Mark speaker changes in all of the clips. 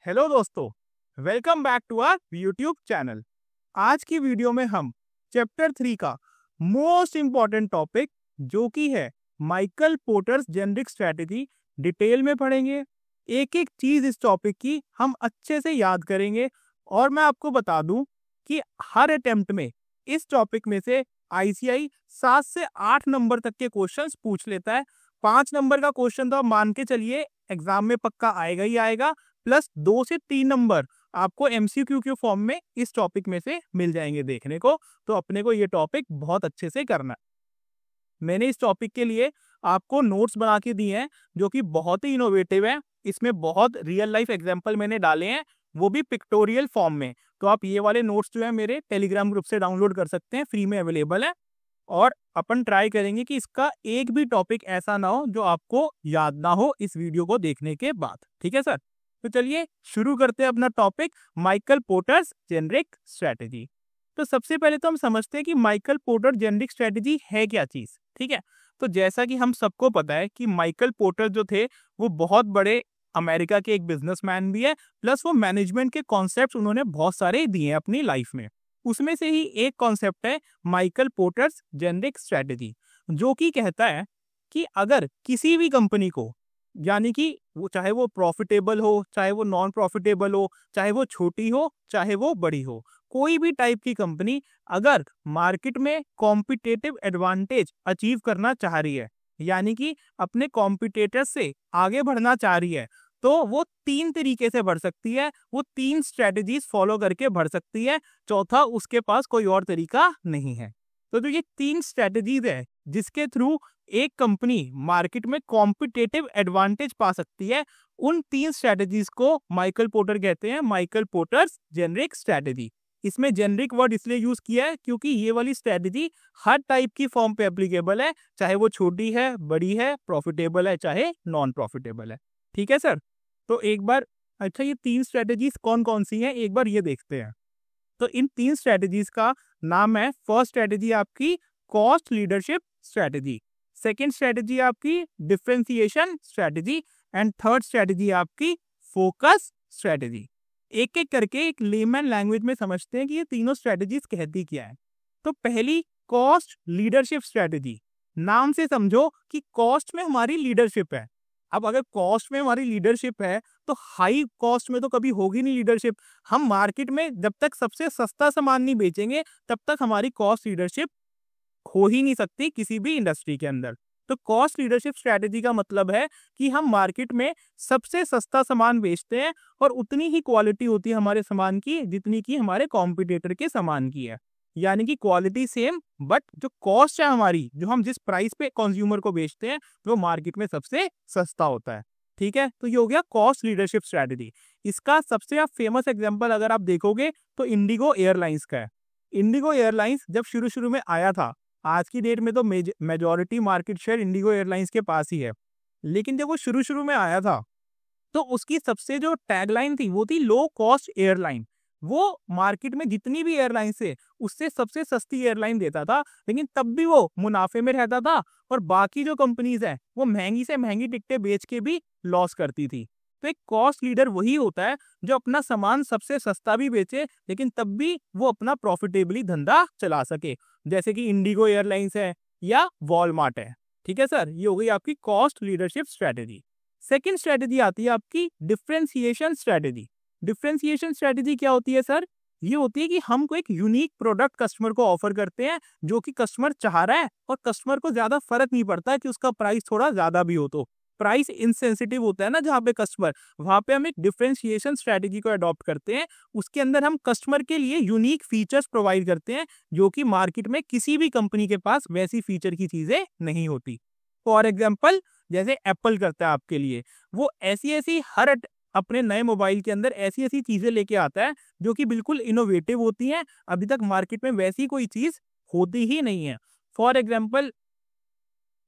Speaker 1: Hello दोस्तों, welcome back to our YouTube channel. आज की वीडियो में हम चैप्टर 3 का मोस्ट इम्पॉर्टेंट टॉपिक जो कि है Michael porters generic strategy detail में पढ़ेंगे। एक एक चीज इस टॉपिक की हम अच्छे से याद करेंगे और मैं आपको बता दूं कि हर अटेम्प्ट में इस टॉपिक में से आईसीआई 7 से 8 नंबर तक के क्वेश्चंस पूछ लेता है। 5 नंबर का क्वेश्चन तो आप मान के चलिए एग्जाम में पक्का आएगा ही आएगा, प्लस 2 से 3 नंबर आपको एमसीक्यू के फॉर्म में इस टॉपिक में से मिल जाएंगे देखने को। तो अपने को ये टॉपिक बहुत अच्छे से करना है। मैंने इस टॉपिक के लिए आपको नोट्स बना के दिए हैं जो कि बहुत ही इनोवेटिव है। इसमें बहुत रियल लाइफ एग्जांपल मैंने डाले हैं, वो भी पिक्टोरियल फॉर्म में। तो आप ये वाले नोट्स जो है मेरे टेलीग्राम ग्रुप से डाउनलोड कर सकते हैं, फ्री में अवेलेबल है। और अपन ट्राई करेंगे कि इसका एक भी टॉपिक ऐसा ना हो जो आपको याद ना हो इस वीडियो को देखने के बाद। ठीक है सर, तो चलिए शुरू करते हैं अपना topic, Michael porters generic strategy. तो सबसे पहले तो हम समझते हैं कि माइकल पोर्टर जेनरिक स्ट्रैटेजी है क्या चीज। ठीक है, तो जैसा कि हम सबको पता है कि माइकल पोर्टर जो थे वो बहुत बड़े अमेरिका के एक बिजनेसमैन भी है, प्लस वो मैनेजमेंट के कॉन्सेप्ट उन्होंने बहुत सारे दिए हैं अपनी लाइफ में। उसमें से ही एक कॉन्सेप्ट है माइकल पोर्टर्स जेनरिक स्ट्रैटेजी, जो कि कहता है कि अगर किसी भी कंपनी को, यानी कि वो चाहे वो प्रॉफिटेबल हो, चाहे वो नॉन प्रॉफिटेबल हो, चाहे वो छोटी हो, चाहे वो बड़ी हो, कोई भी टाइप की कंपनी अगर मार्केट में कॉम्पिटिटिव एडवांटेज अचीव करना चाह रही है, यानी कि अपने कॉम्पिटिटर्स से आगे बढ़ना चाह रही है, तो वो 3 तरीके से बढ़ सकती है, वो 3 स्ट्रेटजीज फॉलो करके बढ़ सकती है। चौथा उसके पास कोई और तरीका नहीं है। तो जो ये 3 स्ट्रेटजीज है जिसके थ्रू एक कंपनी मार्केट में कॉम्पिटिटिव एडवांटेज पा सकती है, उन 3 स्ट्रेटजीज को माइकल पोर्टर कहते हैं माइकल पोर्टर्स जेनरिक स्ट्रेटजी। इसमें जेनरिक वर्ड इसलिए यूज किया है क्योंकि ये वाली स्ट्रेटजी हर टाइप की फॉर्म पे एप्लीकेबल है, चाहे वो छोटी है, बड़ी है, प्रॉफिटेबल है, चाहे नॉन प्रॉफिटेबल है। ठीक है सर, तो एक बार अच्छा ये 3 स्ट्रेटजीज कौन कौन सी हैं एक बार ये देखते हैं। तो इन 3 स्ट्रेटजीज का नाम है, फर्स्ट स्ट्रेटजी आपकी cost leadership strategy, second strategy आपकी differentiation strategy, and third strategy आपकी फोकस स्ट्रेटजी। एक एक करके एक लेमन लैंग्वेज में समझते हैं कि ये तीनों स्ट्रेटजीज कहती क्या है। तो पहली कॉस्ट लीडरशिप स्ट्रेटजी, नाम से समझो कि कॉस्ट में हमारी लीडरशिप है। अब अगर कॉस्ट में हमारी लीडरशिप है तो हाई कॉस्ट में तो कभी होगी नहीं लीडरशिप। हम मार्केट में जब तक सबसे सस्ता सामान नहीं बेचेंगे तब तक हमारी कॉस्ट लीडरशिप हो ही नहीं सकती किसी भी इंडस्ट्री के अंदर। तो कॉस्ट लीडरशिप स्ट्रेटजी का मतलब है कि हम मार्केट में सबसे सस्ता सामान बेचते हैं और उतनी ही क्वालिटी होती है हमारे सामान की जितनी की हमारे कॉम्पिटिटर के सामान की है, यानी कि क्वालिटी सेम बट जो कॉस्ट है हमारी, जो हम जिस प्राइस पे कंज्यूमर को बेचते हैं, वो मार्केट में सबसे सस्ता होता है। ठीक है, तो ये हो गया कॉस्ट लीडरशिप स्ट्रेटजी। इसका सबसे फेमस एग्जांपल अगर आप देखोगे तो इंडिगो एयरलाइंस का है। इंडिगो एयरलाइंस जब शुरू शुरू में आया था, आज की डेट में तो majority market share Indigo airlines के पास ही है, लेकिन जब वो शुरू शुरू में आया था तो उसकी सबसे जो टैगलाइन थी वो थी लो कॉस्ट एयरलाइन। वो मार्केट में जितनी भी एयरलाइन से उससे सबसे सस्ती एयरलाइन देता था, लेकिन तब भी वो मुनाफे में रहता था और बाकी जो कंपनीज हैं वो महंगी से महंगी टिकटें बेच के भी लॉस करती थी। तो एक कॉस्ट लीडर वही होता है जो अपना सामान सबसे सस्ता भी बेचे लेकिन तब भी वो अपना प्रॉफिटेबली धंधा चला सके, जैसे कि इंडिगो एयरलाइंस है या वॉलमार्ट है। ठीक है सर, ये हो गई आपकी cost leadership strategy. Second strategy आती है आपकी डिफरेंशिएशन स्ट्रेटेजी। डिफरेंशिएशन स्ट्रेटेजी क्या होती है सर? ये होती है कि हम कोई एक यूनिक प्रोडक्ट कस्टमर को ऑफर करते हैं जो कि कस्टमर चाह रहा है और कस्टमर को ज्यादा फर्क नहीं पड़ता कि उसका प्राइस थोड़ा ज्यादा भी हो। तो प्राइस इनसेंसिटिव होता है ना जहाँ पे कस्टमर, वहां पे हम एक डिफरेंशिएशन स्ट्रेटेजी को अडॉप्ट करते हैं। उसके अंदर हम कस्टमर के लिए यूनिक फीचर्स प्रोवाइड करते हैं जो कि मार्केट में किसी भी कंपनी के पास वैसी फीचर की चीजें नहीं होती। फॉर एग्जाम्पल जैसे एप्पल करता है आपके लिए, वो ऐसी ऐसी हर अपने नए मोबाइल के अंदर ऐसी ऐसी चीजें लेके आता है जो कि बिल्कुल इनोवेटिव होती हैं, अभी तक मार्केट में वैसी कोई चीज होती ही नहीं है। फॉर एग्जाम्पल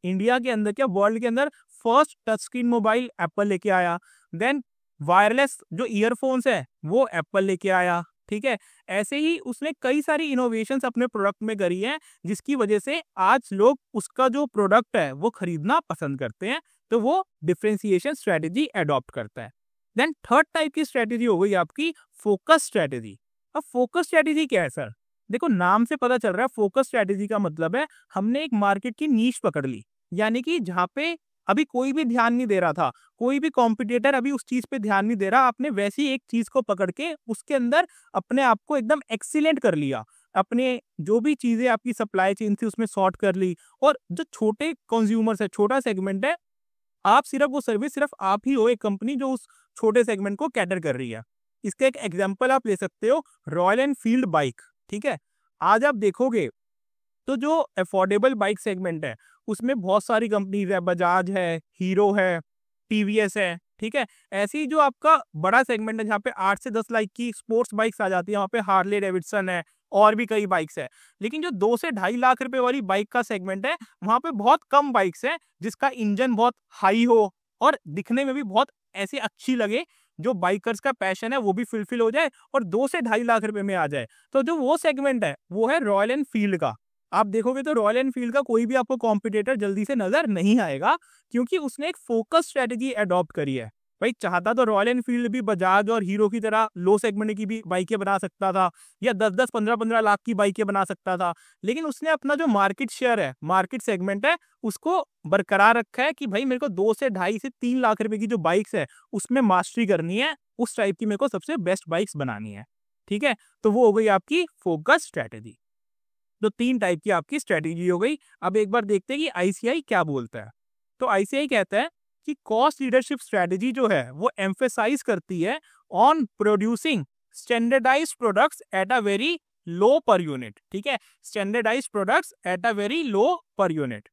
Speaker 1: इंडिया के अंदर क्या वर्ल्ड के अंदर first touch screen mobile Apple लेके आया, देन वायरलेस जो ईयरफोन्स है वो एप्पल लेके आया। ठीक है, ऐसे ही उसने कई सारी इनोवेशंस अपने प्रोडक्ट में करी हैं जिसकी वजह से आज लोग उसका जो प्रोडक्ट है वो खरीदना पसंद करते हैं। तो वो डिफरेंशिएशन स्ट्रेटेजी अडॉप्ट करता है। देन थर्ड टाइप की स्ट्रेटेजी हो गई आपकी फोकस स्ट्रेटेजी। अब फोकस स्ट्रेटेजी क्या है सर? देखो नाम से पता चल रहा है, फोकस स्ट्रेटेजी का मतलब है हमने एक मार्केट की नीश पकड़ ली, यानी कि जहाँ पे अभी कोई भी ध्यान नहीं दे रहा था, कोई भी कॉम्पिटिटर अभी उस चीज पे ध्यान नहीं दे रहा, आपने वैसी एक चीज को पकड़ के उसके अंदर अपने आप को एकदम एक्सीलेंट कर लिया, अपने जो भी चीजें आपकी सप्लाई चेन थी उसमें सॉर्ट कर ली। और जो छोटे कंज्यूमर्स है, छोटा सेगमेंट है, आप सिर्फ वो सर्विस सिर्फ आप ही हो एक कंपनी जो उस छोटे सेगमेंट को कैटर कर रही है। इसका एक एग्जांपल आप ले सकते हो, रॉयल एनफील्ड बाइक। ठीक है, आज आप देखोगे तो जो अफोर्डेबल बाइक सेगमेंट है उसमें बहुत सारी कंपनीज है, बजाज है, हीरो है, टीवीएस है। ठीक है, ऐसे ही जो आपका बड़ा सेगमेंट है जहाँ पे 8 से 10 लाख की स्पोर्ट्स बाइक्स आ जाती है, वहाँ पे हार्ले डेविडसन है और भी कई बाइक्स है। लेकिन जो 2 से 2.5 लाख रुपए वाली बाइक का सेगमेंट है वहाँ पे बहुत कम बाइक्स है जिसका इंजन बहुत हाई हो और दिखने में भी बहुत ऐसी अच्छी लगे, जो बाइकर्स का पैशन है वो भी फुलफिल हो जाए और 2 से 2.5 लाख रुपए में आ जाए। तो जो वो सेगमेंट है वो है रॉयल एनफील्ड का। आप देखोगे तो रॉयल एनफील्ड का कोई भी आपको कॉम्पिटिटर जल्दी से नजर नहीं आएगा, क्योंकि उसने एक फोकस स्ट्रेटेजी अडॉप्ट करी है। भाई चाहता तो रॉयल एनफील्ड भी बजाज और हीरो की तरह लो सेगमेंट की भी बाइकें बना सकता था, या 10-10, 15-15 लाख की बाइकें बना सकता था, लेकिन उसने अपना जो मार्केट शेयर है, मार्केट सेगमेंट है, उसको बरकरार रखा है कि भाई मेरे को 2 से 2.5 से 3 लाख रुपए की जो बाइक्स है उसमें मास्टरी करनी है, उस टाइप की मेरे को सबसे बेस्ट बाइक्स बनानी है। ठीक है, तो वो हो गई आपकी फोकस स्ट्रेटेजी। तो 3 टाइप की आपकी स्ट्रेटेजी हो गई। अब एक बार देखते हैं कि आईसीआई क्या बोलता है। तो आईसीआई कहता है कि कॉस्ट लीडरशिप स्ट्रेटेजी जो है वो एम्फेसाइज करती है on producing standardised products at a very low per unit. ठीक है, standardised products at a very low per unit,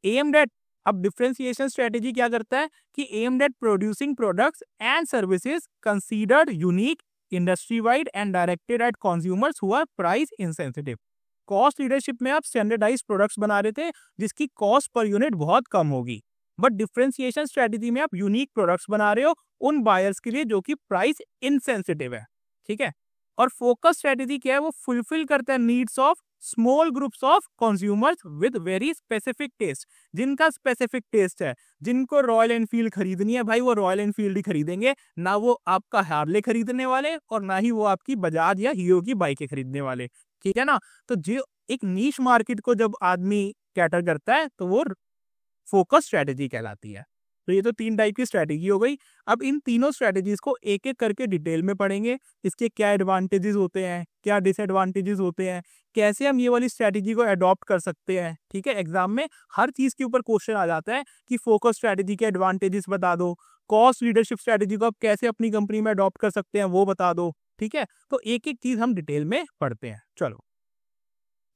Speaker 1: aimed at. अब डिफरेंशिएशन स्ट्रेटेजी क्या करता है कि aimed at producing products and services considered unique industry wide and directed at consumers who are price insensitive. Cost leadership में आप standardised products बना रहे थे जिसकी कॉस्ट पर यूनिट बहुत कम होगी, बट डिफरेंशिएशन स्ट्रेटेजी में आप यूनिक प्रोडक्ट्स बना रहे हो उन बायर्स के लिए जो कि प्राइस इनसेंसिटिव है। ठीक है, और फोकस स्ट्रेटेजी क्या है, वो फुलफिल करता है needs of small groups of consumers with very specific taste. जिनका स्पेसिफिक टेस्ट है, जिनको रॉयल एनफील्ड खरीदनी है, भाई वो रॉयल एनफील्ड ही खरीदेंगे, ना वो आपका हार्ले खरीदने वाले और ना ही वो आपकी बजाज या हीरो की बाइकें खरीदने वाले। ठीक है ना, तो जो एक नीश मार्केट को जब आदमी कैटर करता है तो वो फोकस स्ट्रेटेजी कहलाती है। तो ये तो 3 टाइप की स्ट्रेटेजी हो गई। अब इन तीनों स्ट्रेटेजीज को एक एक करके डिटेल में पढ़ेंगे, इसके क्या एडवांटेजेस होते हैं, क्या डिसएडवांटेजेस होते हैं, कैसे हम ये वाली स्ट्रेटेजी को अडॉप्ट कर सकते हैं। ठीक है, एग्जाम में हर चीज के ऊपर क्वेश्चन आ जाता है कि फोकस स्ट्रेटेजी के एडवांटेजेस बता दो, कॉस्ट लीडरशिप स्ट्रेटेजी को आप कैसे अपनी कंपनी में अडॉप्ट कर सकते हैं वो बता दो। ठीक है, तो एक एक चीज हम डिटेल में पढ़ते हैं। चलो,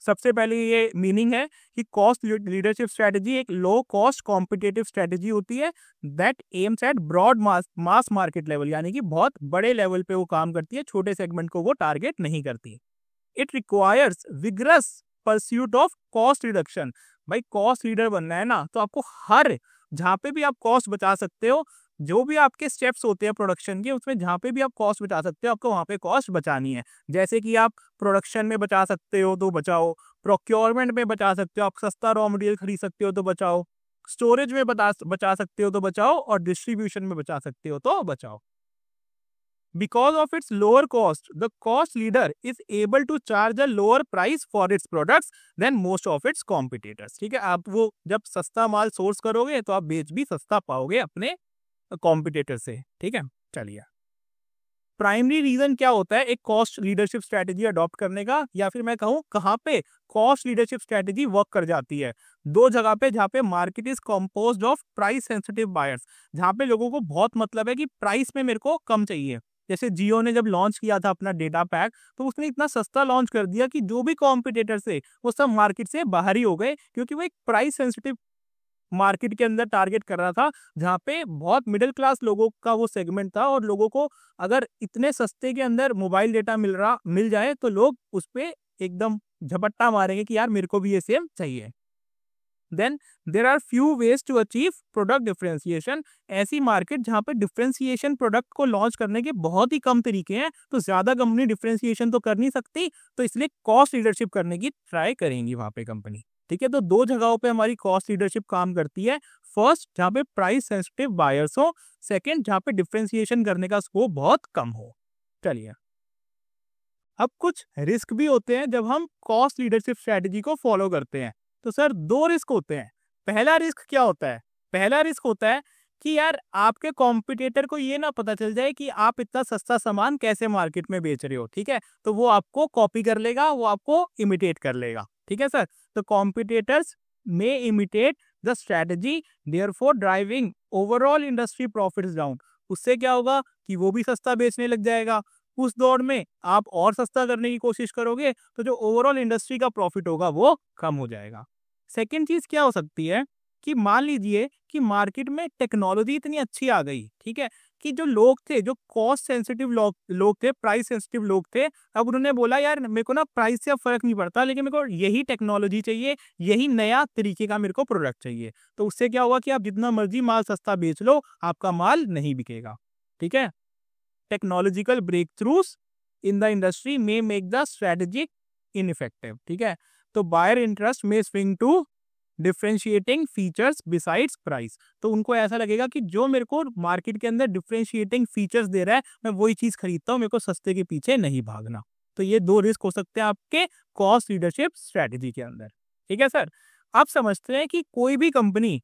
Speaker 1: सबसे पहले ये मीनिंग है कि कॉस्ट लीडरशिप स्ट्रेटेजी एक लो कॉस्ट कॉम्पिटिटिव स्ट्रेटेजी होती है that aims at broad mass market level, यानी कि बहुत बड़े लेवल पे वो काम करती है, छोटे सेगमेंट को वो टारगेट नहीं करती। It requires vigorous pursuit of cost reduction. भाई कॉस्ट लीडर बनना है ना, तो आपको हर जहाँ पे भी आप कॉस्ट बचा सकते हो, जो भी आपके स्टेप्स होते हैं प्रोडक्शन के, उसमें जहाँ पे भी आप कॉस्ट बचा सकते हो आपको वहाँ पे कॉस्ट बचानी है। जैसे कि आप प्रोडक्शन में बचा सकते हो तो बचाओ, प्रोक्योरमेंट में बचा सकते हो, आप सस्ता रॉ मटेरियल खरीद सकते हो तो बचाओ, स्टोरेज में बचा सकते हो तो बचाओ, और डिस्ट्रीब्यूशन में बचा सकते हो तो बचाओ। Because of its lower cost, the cost leader is able to charge a lower price for its products than most of its competitors। ठीक है, आप वो जब सस्ता माल सोर्स करोगे तो आप बेच भी सस्ता पाओगे अपने कॉम्पिटिटर से। ठीक है, चलिए, प्राइमरी रीजन क्या होता है एक कॉस्ट लीडरशिप स्ट्रेटेजी अडॉप्ट करने का, या फिर मैं कहूँ कहाँ पे कॉस्ट लीडरशिप स्ट्रेटेजी वर्क कर जाती है? 2 जगह पे, जहाँ पे market is composed of price sensitive buyers, जहाँ पे लोगों को बहुत मतलब है कि प्राइस में मेरे को कम चाहिए। जैसे जियो ने जब लॉन्च किया था अपना डेटा पैक, तो उसने इतना सस्ता लॉन्च कर दिया कि जो भी कॉम्पिटिटर थे वो सब मार्केट से बाहर ही हो गए, क्योंकि वो एक प्राइस सेंसिटिव मार्केट के अंदर टारगेट कर रहा था, जहाँ पे बहुत मिडिल क्लास लोगों का वो सेगमेंट था, और लोगों को अगर इतने सस्ते के अंदर मोबाइल डेटा मिल जाए तो लोग उस पर एकदम झपट्टा मारेंगे कि यार मेरे को भी ये सेम चाहिए। Then there are few ways to achieve product differentiation. ऐसी मार्केट जहाँ पे डिफरेंशिएशन प्रोडक्ट को लॉन्च करने के बहुत ही कम तरीके हैं, तो ज्यादा कंपनी डिफरेंशिएशन तो कर नहीं सकती, तो इसलिए कॉस्ट लीडरशिप करने की ट्राई करेंगी वहां पे कंपनी। ठीक है। तो दो जगहों पे हमारी कॉस्ट लीडरशिप काम करती है। फर्स्ट, जहाँ पे प्राइस सेंसिटिव बायर्स हो। सेकंड, जहाँ पे डिफरेंशिएशन करने का स्कोप बहुत कम हो। चलिए, अब कुछ रिस्क भी होते हैं जब हम कॉस्ट लीडरशिप स्ट्रेटेजी को फॉलो करते हैं। तो सर, दो रिस्क होते हैं। पहला रिस्क क्या होता है? पहला रिस्क होता है कि यार आपके कॉम्पिटिटर को ये ना पता चल जाए कि आप इतना सस्ता सामान कैसे मार्केट में बेच रहे हो। ठीक है, तो वो आपको कॉपी कर लेगा, वो आपको इमिटेट कर लेगा। ठीक है सर, तो competitors may imitate the strategy, therefore driving overall industry profits down. उससे क्या होगा कि वो भी सस्ता बेचने लग जाएगा। उस दौर में आप और सस्ता करने की कोशिश करोगे तो जो ओवरऑल इंडस्ट्री का प्रॉफिट होगा वो कम हो जाएगा। सेकेंड चीज क्या हो सकती है कि मान लीजिए कि मार्केट में टेक्नोलॉजी इतनी अच्छी आ गई, ठीक है, कि जो लोग थे, जो कॉस्ट सेंसिटिव लोग थे, प्राइस सेंसिटिव लोग थे, अब उन्होंने बोला यार मेरे को ना प्राइस से अब फर्क नहीं पड़ता, लेकिन मेरे को यही टेक्नोलॉजी चाहिए, यही नया तरीके का मेरे को प्रोडक्ट चाहिए। तो उससे क्या होगा कि आप जितना मर्जी माल सस्ता बेच लो, आपका माल नहीं बिकेगा। ठीक है, technological breakthroughs in the industry में मेक द स्ट्रेटेजिक इनइफेक्टिव। ठीक है, तो बायर इंटरेस्ट में swing to differentiating features besides price. तो उनको ऐसा लगेगा कि जो मेरे को मार्केट के अंदर डिफरेंशिएटिंग फीचर्स दे रहा है, मैं वही चीज खरीदता हूँ, मेरे को सस्ते के पीछे नहीं भागना। तो ये दो रिस्क हो सकते हैं आपके कॉस्ट लीडरशिप स्ट्रेटेजी के अंदर। ठीक है सर, आप समझते हैं कि कोई भी कंपनी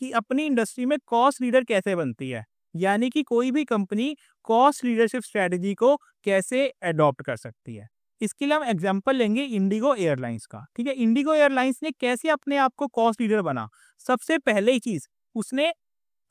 Speaker 1: कि अपनी इंडस्ट्री में कॉस्ट लीडर कैसे बनती है, यानी कि कोई भी कंपनी कॉस्ट लीडरशिप स्ट्रेटेजी को कैसे अडॉप्ट कर सकती है। इसके लिए हम एग्जांपल लेंगे इंडिगो एयरलाइंस का। ठीक है, इंडिगो एयरलाइंस ने कैसे अपने आप को कॉस्ट लीडर बना। सबसे पहले ही चीज, उसने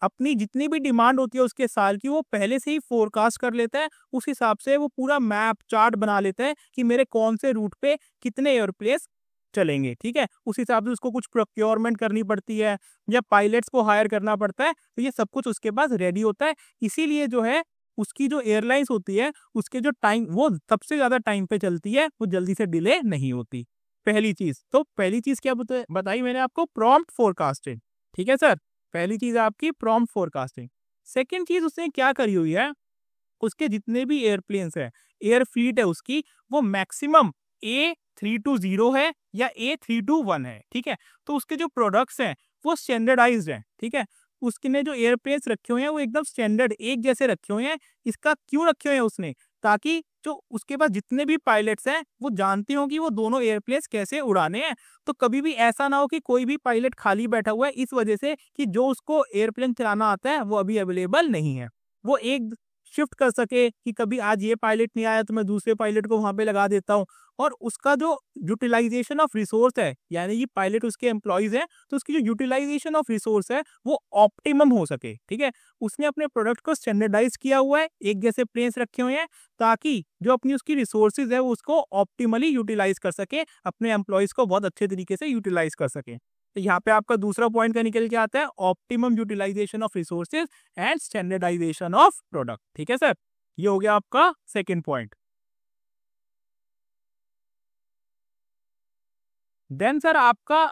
Speaker 1: अपनी जितनी भी डिमांड होती है उसके साल की, वो पहले से ही फोरकास्ट कर लेता है। उस हिसाब से वो पूरा मैप चार्ट बना लेता है कि मेरे कौन से रूट पे कितने एयरप्लेन्स चलेंगे। ठीक है, उस हिसाब से उसको कुछ प्रोक्योरमेंट करनी पड़ती है या पायलट्स को हायर करना पड़ता है, तो ये सब कुछ उसके पास रेडी होता है। इसीलिए जो है उसकी जो एयरलाइंस होती है, उसके जो टाइम, वो सबसे ज्यादा टाइम पे चलती है, वो जल्दी से डिले नहीं होती। पहली चीज, तो पहली चीज क्या बताई मैंने आपको? Prompt forecasting. ठीक है सर, पहली चीज आपकी प्रॉम्प्ट फोरकास्टिंग। सेकेंड चीज उसने क्या करी हुई है, उसके जितने भी एयरप्लेन्स है, एयर फ्लीट है उसकी, वो मैक्सिमम A320 है या A321 है। ठीक है, तो उसके जो प्रोडक्ट्स हैं वो स्टैंडर्डाइज्ड हैं। ठीक है, उसके ने जो एयरप्लेन्स रखे हुए हैं वो एकदम स्टैंडर्ड एक जैसे रखे हुए हैं। इसका क्यों रखे हुए हैं उसने? ताकि जो उसके पास जितने भी पायलट्स हैं वो जानते हो कि वो दोनों एयरप्लेन्स कैसे उड़ाने हैं। तो कभी भी ऐसा ना हो कि कोई भी पायलट खाली बैठा हुआ है इस वजह से कि जो उसको एयरप्लेन चलाना आता है वो अभी अवेलेबल नहीं है। वो एक शिफ्ट कर सके कि कभी आज ये पायलट नहीं आया तो मैं दूसरे पायलट को वहां पे लगा देता हूँ। और उसका जो यूटिलाइजेशन ऑफ रिसोर्स है, यानी कि पायलट उसके एम्प्लॉयज हैं, तो उसकी जो यूटिलाइजेशन ऑफ रिसोर्स है वो ऑप्टिमम हो सके। ठीक है, उसने अपने प्रोडक्ट को स्टैंडर्डाइज किया हुआ है, एक जैसे प्लेन्स रखे हुए हैं, ताकि जो अपनी उसकी रिसोर्सेज है वो उसको ऑप्टिमली यूटिलाइज कर सके, अपने एम्प्लॉयज को बहुत अच्छे तरीके से यूटिलाइज कर सके। तो यहाँ पे आपका दूसरा पॉइंट का निकल के आता है optimum utilisation of resources and standardisation of product. ठीक है सर, ये हो गया आपका सेकेंड पॉइंट। देन सर, आपका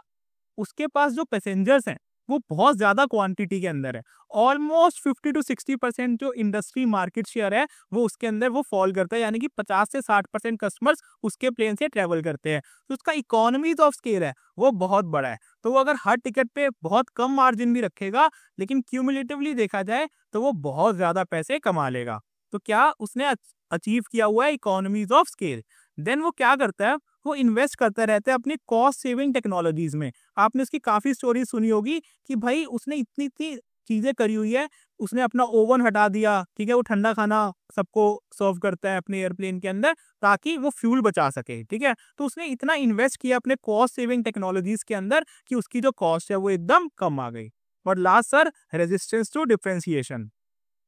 Speaker 1: उसके पास जो पैसेंजर्स हैं वो बहुत ज्यादा क्वांटिटी के अंदर है। ऑलमोस्ट 50 to 60% जो इंडस्ट्री मार्केट शेयर है वो उसके अंदर वो फॉल करता है, यानी कि 50 से 60% कस्टमर्स उसके प्लेन से ट्रेवल करते हैं। तो उसका इकोनॉमीज ऑफ स्केल है वो बहुत बड़ा है। तो वो अगर हर टिकट पे बहुत कम मार्जिन भी रखेगा, लेकिन क्यूमुलेटिवली देखा जाए तो वो बहुत ज्यादा पैसे कमा लेगा। तो क्या उसने अचीव किया हुआ है? Economies of scale. देन वो क्या करता है, वो इन्वेस्ट करता रहता है अपनी कॉस्ट सेविंग टेक्नोलॉजीज में। आपने उसकी काफी स्टोरी सुनी होगी कि भाई उसने इतनी इतनी चीजें करी हुई है। उसने अपना ओवन हटा दिया, ठीक है, वो ठंडा खाना सबको सर्व करता है अपने एयरप्लेन के अंदर ताकि वो फ्यूल बचा सके। ठीक है, तो उसने इतना इन्वेस्ट किया अपने कॉस्ट सेविंग टेक्नोलॉजीज के अंदर कि उसकी जो कॉस्ट है वो एकदम कम आ गई। और last sir, resistance to differentiation.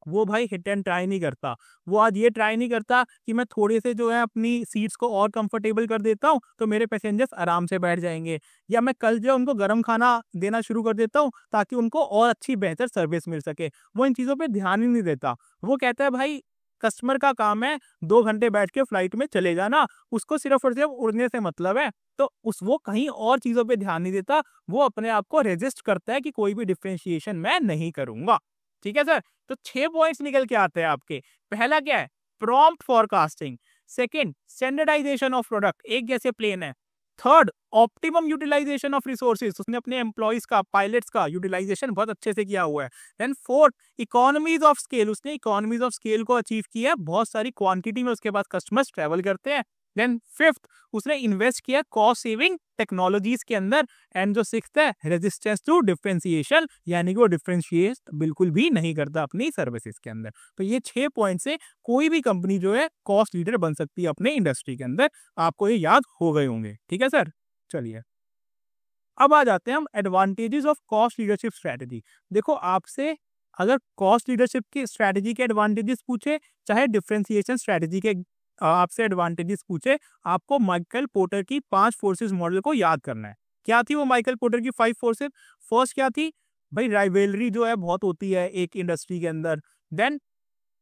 Speaker 1: वो भाई हिट एंड ट्राई नहीं करता। वो आज ये ट्राई नहीं करता कि मैं थोड़े से जो है अपनी सीट्स को और कंफर्टेबल कर देता हूँ तो मेरे पैसेंजर्स आराम से बैठ जाएंगे, या मैं कल जो उनको गर्म खाना देना शुरू कर देता हूँ ताकि उनको और अच्छी बेहतर सर्विस मिल सके। वो इन चीज़ों पे ध्यान ही नहीं देता। वो कहता है भाई कस्टमर का काम है 2 घंटे बैठ के फ्लाइट में चले जाना, उसको सिर्फ और सिर्फ उड़ने से मतलब है। तो वो कहीं और चीज़ों पे ध्यान नहीं देता। वो अपने आप को रेजिस्ट करता है कि कोई भी डिफरेंशिएशन मैं नहीं करूंगा। ठीक है सर, तो 6 पॉइंट्स निकल के आते हैं आपके। पहला क्या है? Prompt forecasting. Second, standardisation of product, एक जैसे प्लेन है। Third, optimum utilisation of resources, उसने अपने एम्प्लॉइज का, पायलट्स का यूटिलाइजेशन बहुत अच्छे से किया हुआ है। Then fourth, economies of scale, उसने इकोनॉमीज ऑफ स्केल को अचीव किया, बहुत सारी क्वांटिटी में उसके पास कस्टमर्स ट्रेवल करते हैं। देन फिफ्थ, उसने इन्वेस्ट किया कॉस्ट सेविंग टेक्नोलॉजीज के अंदर। एंड जो सिक्स्थ है, रेजिस्टेंस टू डिफरेंशिएशन, यानी कि वो डिफरेंशिएट बिल्कुल भी नहीं करता अपनी सर्विसेज के अंदर। तो ये 6 पॉइंट से कोई भी कंपनी जो है कॉस्ट लीडर बन सकती है अपने इंडस्ट्री के अंदर। आपको ये याद हो गए होंगे, ठीक है सर। चलिए अब आ जाते हैं हम advantages of cost leadership strategy. देखो, आपसे अगर कॉस्ट लीडरशिप की स्ट्रेटेजी के एडवांटेजेस पूछे, चाहे डिफरेंशिएशन स्ट्रेटेजी के आपसे एडवांटेजेस पूछे, आपको माइकल पोर्टर की 5 फोर्सेस मॉडल को याद करना है। क्या थी वो माइकल पोर्टर की 5 फोर्सेस? फर्स्ट क्या थी भाई? राइवलरी जो है बहुत होती है एक इंडस्ट्री के अंदर। Then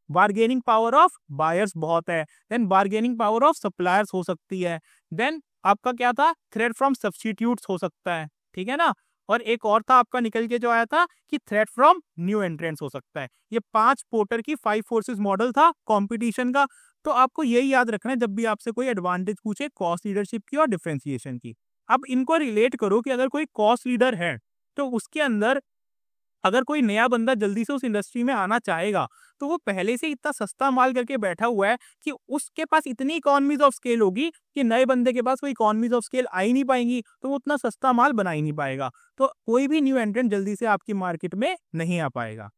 Speaker 1: bargaining power of buyers बहुत है। Then bargaining power of suppliers हो सकती है। देन आपका क्या था? थ्रेट फ्रॉम सब्स्टिट्यूट्स हो सकता है, ठीक है ना। और एक और था आपका निकल के जो आया था कि थ्रेट फ्रॉम न्यू एंट्रेंट्स हो सकता है। ये 5 पोर्टर की 5 फोर्सेस मॉडल था कंपटीशन का। तो आपको यही याद रखना है जब भी आपसे कोई एडवांटेज पूछे कॉस्ट लीडरशिप की और डिफरेंशिएशन की। अब इनको रिलेट करो कि अगर कोई कॉस्ट लीडर है तो उसके अंदर अगर कोई नया बंदा जल्दी से उस इंडस्ट्री में आना चाहेगा तो वो पहले से इतना सस्ता माल करके बैठा हुआ है कि उसके पास इतनी इकोनॉमीज ऑफ स्केल होगी कि नए बंदे के पास वो इकोनॉमीज ऑफ स्केल आ ही नहीं पाएंगी, तो वो उतना सस्ता माल बना ही नहीं पाएगा। तो कोई भी न्यू एंट्रेंट जल्दी से आपकी मार्केट में नहीं आ पाएगा।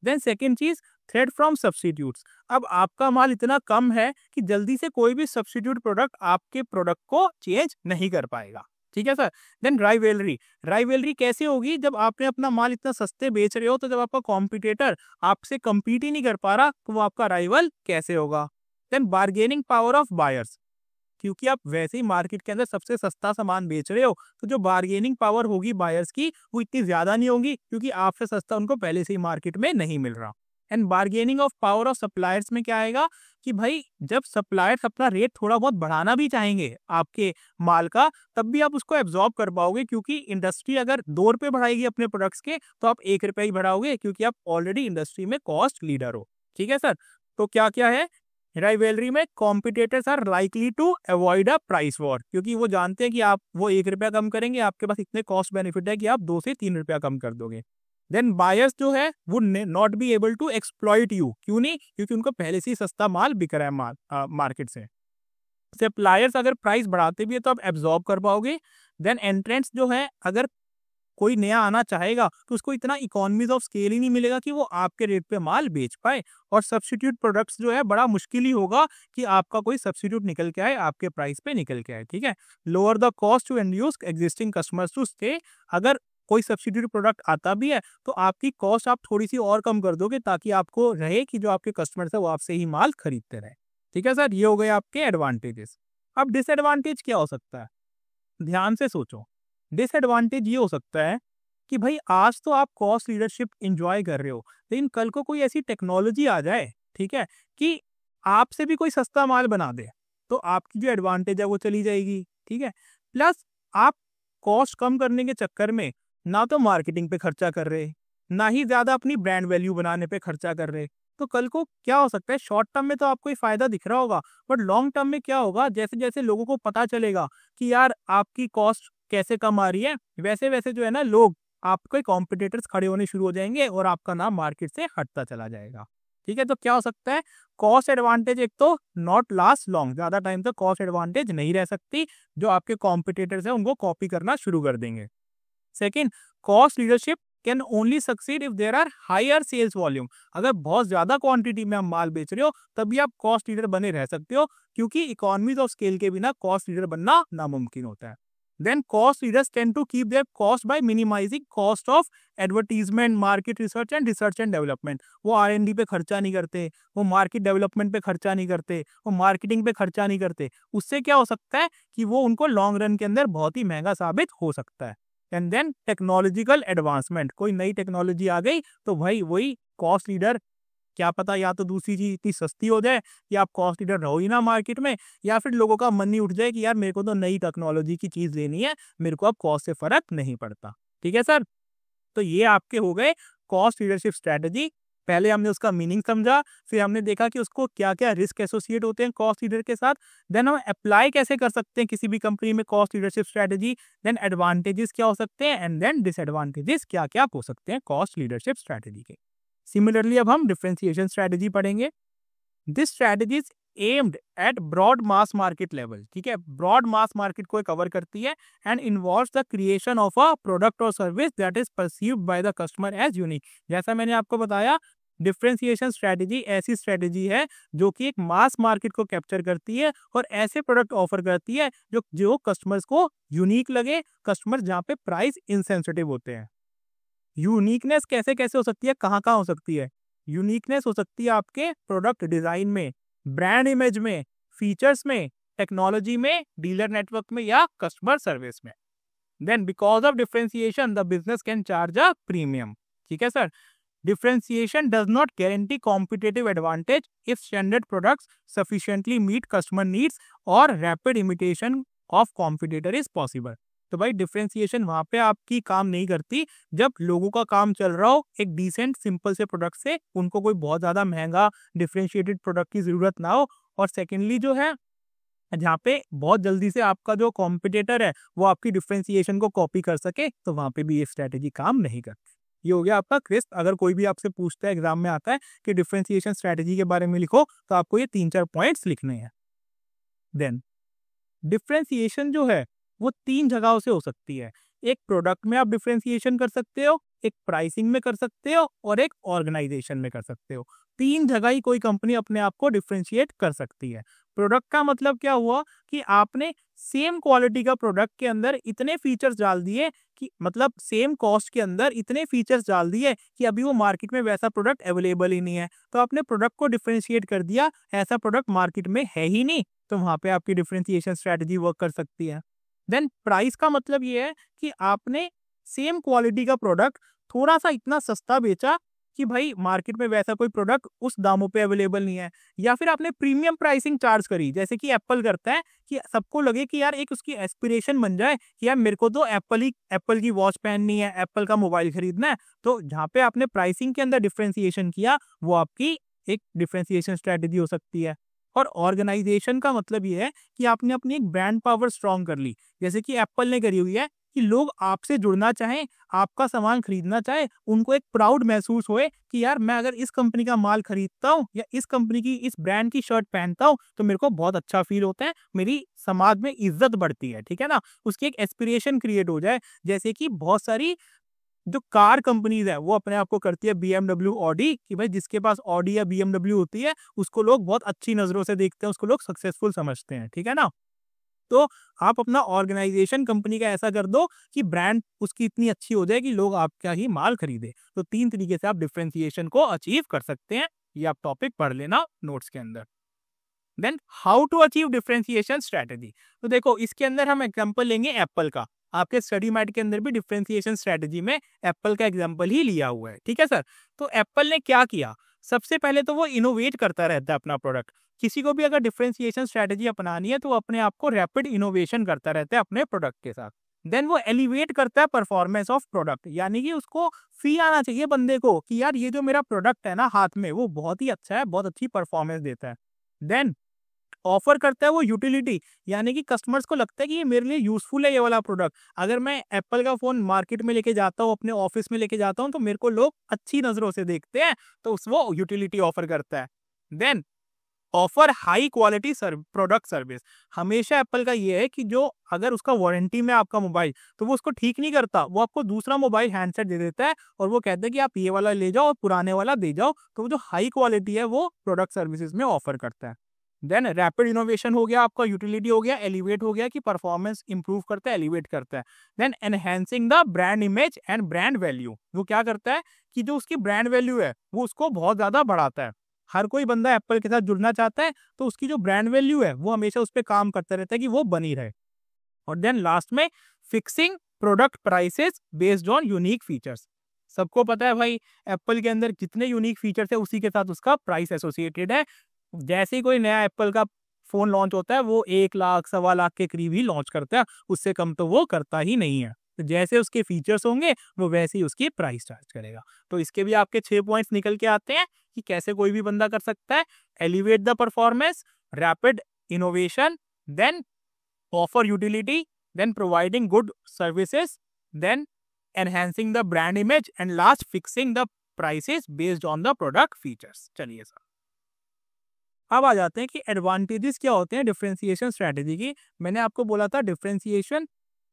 Speaker 1: देन सेकेंड चीज, थ्रेड फ्रॉम सब्स्टिट्यूट्स। अब आपका माल इतना कम है कि जल्दी से कोई भी सब्स्टिट्यूट प्रोडक्ट आपके प्रोडक्ट को चेंज नहीं कर पाएगा, ठीक है सर। देन राइवलरी, राइवलरी कैसे होगी? जब आपने अपना माल इतना सस्ते बेच रहे हो तो जब आपका कॉम्पिटिटर आपसे compete ही नहीं कर पा रहा तो वो आपका राइवल कैसे होगा? Then bargaining power of buyers, क्योंकि आप वैसे ही मार्केट के अंदर सबसे सस्ता सामान बेच रहे हो तो जो बार्गेनिंग पावर होगी बायर्स की वो इतनी ज्यादा नहीं होगी, क्योंकि आपसे सस्ता उनको पहले से ही मार्केट में नहीं मिल रहा। And bargaining of power of suppliers में क्या आएगा कि भाई जब सप्लायर्स अपना रेट थोड़ा बहुत बढ़ाना भी चाहेंगे आपके माल का, तब भी आप उसको एब्जॉर्ब कर पाओगे, क्योंकि इंडस्ट्री अगर 2 रुपए बढ़ाएगी अपने प्रोडक्ट्स के तो आप 1 रुपए ही बढ़ाओगे, क्योंकि आप ऑलरेडी इंडस्ट्री में कॉस्ट लीडर हो, ठीक है सर। तो क्या क्या है राइवलरी में? Competitors are likely to avoid a price war, क्योंकि वो जानते हैं कि आप वो 1 रुपया कम करेंगे, आपके पास इतने कॉस्ट बेनिफिट है कि आप 2 से 3 रुपया कम कर दोगे। देन बायर्स जो है would not be able to exploit you, क्यों नहीं? क्योंकि उनको पहले से ही सस्ता माल बिक रहा है मार्केट से। सप्लायर्स अगर प्राइस बढ़ाते भी है तो आप एब्जॉर्ब कर पाओगे। देन एंट्रेंट्स जो है, अगर कोई नया आना चाहेगा तो उसको इतना इकोनॉमीज ऑफ स्केल ही नहीं मिलेगा कि वो आपके रेट पे माल बेच पाए। और सब्स्टिट्यूट प्रोडक्ट्स जो है बड़ा मुश्किल ही होगा कि आपका कोई सब्स्टिट्यूट निकल के आए, आपके प्राइस पे निकल के आए, ठीक है। Lower the cost to induce existing customers to stay, अगर कोई सब्स्टिट्यूट प्रोडक्ट आता भी है तो आपकी कॉस्ट आप थोड़ी सी और कम कर दोगे ताकि आपको रहे कि जो आपके कस्टमर्स है वो आपसे ही माल खरीदते रहे, ठीक है सर। ये हो गए आपके एडवांटेजेस। अब डिसएडवांटेज क्या हो सकता है? ध्यान से सोचो। डिसएडवांटेज ये हो सकता है कि भाई आज तो आप कॉस्ट लीडरशिप एंजॉय कर रहे हो, लेकिन कल को कोई ऐसी टेक्नोलॉजी आ जाए, ठीक है, कि आपसे भी कोई सस्ता माल बना दे, तो आपकी जो एडवांटेज है वो चली जाएगी, ठीक है। प्लस आप कॉस्ट कम करने के चक्कर में ना तो मार्केटिंग पे खर्चा कर रहे, ना ही ज्यादा अपनी ब्रांड वैल्यू बनाने पे खर्चा कर रहे। तो कल को क्या हो सकता है, शॉर्ट टर्म में तो आपको फायदा दिख रहा होगा, बट लॉन्ग टर्म में क्या होगा, जैसे जैसे लोगों को पता चलेगा कि यार आपकी कॉस्ट कैसे कम आ रही है, वैसे वैसे जो है ना लोग आपके कॉम्पिटिटर्स खड़े होने शुरू हो जाएंगे और आपका नाम मार्केट से हटता चला जाएगा, ठीक है। तो क्या हो सकता है, कॉस्ट एडवांटेज एक तो नॉट लास्ट लॉन्ग, ज्यादा टाइम तक कॉस्ट एडवांटेज नहीं रह सकती, जो आपके कॉम्पिटिटर्स है उनको कॉपी करना शुरू कर देंगे। Second, cost leadership can only succeed if there are higher sales volume, अगर बहुत ज्यादा क्वांटिटी में आप माल बेच रहे हो तभी आप कॉस्ट लीडर बने रह सकते हो, क्योंकि इकोनॉमीज ऑफ स्केल के बिना कॉस्ट लीडर बनना नामुमकिन होता है। Then cost leaders tend to keep their cost by minimizing cost of advertisement, market research and development. वो R&D पे खर्चा नहीं करते, वो मार्केट डेवलपमेंट पे खर्चा नहीं करते, वो मार्केटिंग पे खर्चा नहीं करते। उससे क्या हो सकता है कि वो उनको लॉन्ग रन के अंदर बहुत ही महंगा साबित हो सकता है। एंड देन टेक्नोलॉजिकल एडवांसमेंट, कोई नई टेक्नोलॉजी आ गई तो भाई वही कॉस्ट लीडर, क्या पता या तो दूसरी चीज इतनी सस्ती हो जाए या आप कॉस्ट लीडर रहो ही ना मार्केट में, या फिर लोगों का मन ही उठ जाए कि यार मेरे को तो नई टेक्नोलॉजी की चीज लेनी है, मेरे को अब कॉस्ट से फर्क नहीं पड़ता, ठीक है सर। तो ये आपके हो गए कॉस्ट लीडरशिप स्ट्रेटजी। पहले हमने उसका मीनिंग समझा, फिर हमने देखा कि उसको क्या क्या रिस्क एसोसिएट होते हैं कॉस्ट लीडर के साथ, देन हम अप्लाई कैसे कर सकते हैं किसी भी कंपनी में cost leadership strategy, then advantages क्या हो सकते हैं एंड देन डिसएडवांटेजेस क्या क्या हो सकते हैं कॉस्ट लीडरशिप स्ट्रेटेजी के। सिमिलरली अब हम डिफरेंशिएशन स्ट्रेटेजी पढ़ेंगे। This strategy is aimed at broad mass market level, ठीक है, ब्रॉड मास मार्केट को कवर करती है and involves the creation of a product और service that is perceived by the customer as unique. जैसा मैंने आपको बताया, डिफरेंशिएशन स्ट्रेटेजी ऐसी स्ट्रेटेजी है जो कि एक मास मार्केट को कैप्चर करती है और ऐसे प्रोडक्ट ऑफर करती है जो कस्टमर्स को यूनिक लगे, कस्टमर जहाँ पे प्राइस इनसेंसिटिव होते हैं। यूनिकनेस कैसे कैसे हो सकती है, कहाँ कहाँ हो सकती है? यूनिकनेस हो सकती है आपके प्रोडक्ट डिजाइन में, ब्रांड इमेज में, फीचर्स में, टेक्नोलॉजी में, डीलर नेटवर्क में या कस्टमर सर्विस में। Then because of differentiation the business can charge a premium, ठीक है sir. Differentiation does not guarantee competitive advantage if standard products sufficiently meet customer needs or rapid imitation of competitor is possible। तो भाई differentiation वहां पे आपकी काम नहीं करती जब लोगों का काम चल रहा हो एक डिसेंट सिंपल से प्रोडक्ट से, उनको कोई बहुत ज्यादा महंगा डिफरेंशिएटेड प्रोडक्ट की जरूरत ना हो, और सेकेंडली जो है जहाँ पे बहुत जल्दी से आपका जो कॉम्पिटिटर है वो आपकी डिफरेंशिएशन को कॉपी कर सके, तो वहां पे भी ये स्ट्रेटेजी काम नहीं करती। ये हो गया आपका क्रिस्प। अगर कोई भी आपसे पूछता है, एग्जाम में आता है कि डिफरेंशिएशन स्ट्रेटेजी के बारे में लिखो, तो आपको ये 3-4 पॉइंट्स लिखने हैं। देन डिफरेंशिएशन जो है वो 3 जगहों से हो सकती है। एक प्रोडक्ट में आप डिफरेंशिएशन कर सकते हो, एक प्राइसिंग में कर सकते हो और एक ऑर्गेनाइजेशन में कर सकते हो। 3 जगह ही कोई कंपनी अपने आप को डिफरेंशिएट कर सकती है। प्रोडक्ट का मतलब क्या हुआ कि आपने सेम क्वालिटी का प्रोडक्ट के अंदर इतने फीचर्स डाल दिए कि मतलब सेम कॉस्ट के अंदर इतने फीचर्स डाल दिए कि अभी वो मार्केट में वैसा प्रोडक्ट अवेलेबल ही नहीं है, तो आपने प्रोडक्ट को डिफरेंशिएट कर दिया, ऐसा प्रोडक्ट मार्केट में है ही नहीं, तो वहां पे आपकी डिफरेंशिएशन स्ट्रेटेजी वर्क कर सकती है। देन प्राइस का मतलब ये है कि आपने सेम क्वालिटी का प्रोडक्ट थोड़ा सा इतना सस्ता बेचा कि भाई मार्केट में वैसा कोई प्रोडक्ट उस दामों पे अवेलेबल नहीं है, या फिर आपने प्रीमियम प्राइसिंग चार्ज करी, जैसे कि एप्पल करता है कि सबको लगे कि यार एक उसकी एस्पिरेशन बन जाए कि यार मेरे को तो एप्पल की वॉच पहननी है, एप्पल का मोबाइल खरीदना है। तो जहाँ पे आपने प्राइसिंग के अंदर डिफरेंशिएशन किया वो आपकी एक डिफरेंशिएशन स्ट्रेटेजी हो सकती है। और ऑर्गेनाइजेशन का मतलब ये है कि आपने अपनी एक ब्रांड पावर स्ट्रॉन्ग कर ली, जैसे कि एप्पल ने करी हुई है कि लोग आपसे जुड़ना चाहें, आपका सामान खरीदना चाहे, उनको एक प्राउड महसूस होए कि यार मैं अगर इस कंपनी का माल खरीदता हूँ या इस कंपनी की इस ब्रांड की शर्ट पहनता हूँ तो मेरे को बहुत अच्छा फील होता है, मेरी समाज में इज्जत बढ़ती है, ठीक है ना। उसकी एक एस्पिरेशन क्रिएट हो जाए, जैसे कि बहुत सारी जो कार कंपनीज है वो अपने आप को करती है BMW, ऑडी, कि भाई जिसके पास ऑडी या BMW होती है उसको लोग बहुत अच्छी नजरों से देखते हैं, उसको लोग सक्सेसफुल समझते हैं, ठीक है ना। तो आप अपना ऑर्गेनाइजेशन कंपनी का ऐसा कर दो कि ब्रांड उसकी इतनी अच्छी हो जाए कि लोग आपका ही माल खरीदे। तो 3 तरीके से आप डिफरेंशिएशन को अचीव कर सकते हैं, ये आप टॉपिक पढ़ लेना नोट्स के अंदर। Then how to achieve differentiation strategy, तो देखो इसके अंदर हम एग्जांपल लेंगे एप्पल का। आपके स्टडी मैट के अंदर भी डिफरेंशिएशन स्ट्रेटेजी में एप्पल का एग्जांपल ही लिया हुआ है, ठीक है सर। तो एप्पल ने क्या किया, सबसे पहले तो वो इनोवेट करता रहता है अपना प्रोडक्ट। किसी को भी अगर डिफरेंशिएशन स्ट्रेटेजी अपनानी है तो वो अपने आप को रैपिड इनोवेशन करता रहता है अपने प्रोडक्ट के साथ। देन वो एलिवेट करता है परफॉर्मेंस ऑफ प्रोडक्ट, यानी कि उसको फील आना चाहिए बंदे को कि यार ये जो मेरा प्रोडक्ट है ना हाथ में वो बहुत ही अच्छा है, बहुत अच्छी परफॉर्मेंस देता है। देन ऑफर करता है वो यूटिलिटी, यानी कि कस्टमर्स को लगता है कि ये मेरे लिए यूजफुल है ये वाला प्रोडक्ट। अगर मैं एप्पल का फोन मार्केट में लेके जाता हूँ, अपने ऑफिस में लेके जाता हूँ, तो मेरे को लोग अच्छी नजरों से देखते हैं, तो वो यूटिलिटी ऑफर करता है। Then offer high quality product service, हमेशा एप्पल का ये है कि जो अगर उसका वारंटी में आपका मोबाइल, तो वो उसको ठीक नहीं करता, वो आपको दूसरा मोबाइल हैंडसेट दे देता है और वो कहता है कि आप ये वाला ले जाओ और पुराने वाला दे जाओ। तो वो जो हाई क्वालिटी है वो प्रोडक्ट सर्विसेज में ऑफर करता है। देन रैपिड इनोवेशन हो गया, आपका यूटिलिटी हो गया, एलिवेट हो गया कि परफॉर्मेंस इंप्रूव करता है, एलिवेट करता है। Then enhancing the brand image and brand value, वो क्या करता है कि जो उसकी ब्रांड वैल्यू है वो उसको बहुत ज्यादा बढ़ाता है। हर कोई बंदा एप्पल के साथ जुड़ना चाहता है, तो उसकी जो ब्रांड वैल्यू है वो हमेशा उस पर काम करता रहता है कि वो बनी रहे। और देन लास्ट में fixing product prices based on unique features. सबको पता है भाई एप्पल के अंदर जितने यूनिक फीचर्स है उसी के साथ उसका प्राइस एसोसिएटेड है। जैसे ही कोई नया एप्पल का फोन लॉन्च होता है वो 1 लाख 1.25 लाख के करीब ही लॉन्च करता है, उससे कम तो वो करता ही नहीं है। तो जैसे उसके फीचर्स होंगे वो वैसे ही उसकी प्राइस चार्ज करेगा। तो इसके भी आपके 6 पॉइंट्स निकल के आते हैं कि कैसे कोई भी बंदा कर सकता है। Elevate the performance, rapid innovation, then offer utility, then providing good services, then enhancing the brand image and last fixing the prices based on the product features. चलिए सर, अब आ जाते हैं कि एडवांटेजेस क्या होते हैं डिफरेंशिएशन स्ट्रेटेजी की। मैंने आपको बोला था डिफरेंशिएशन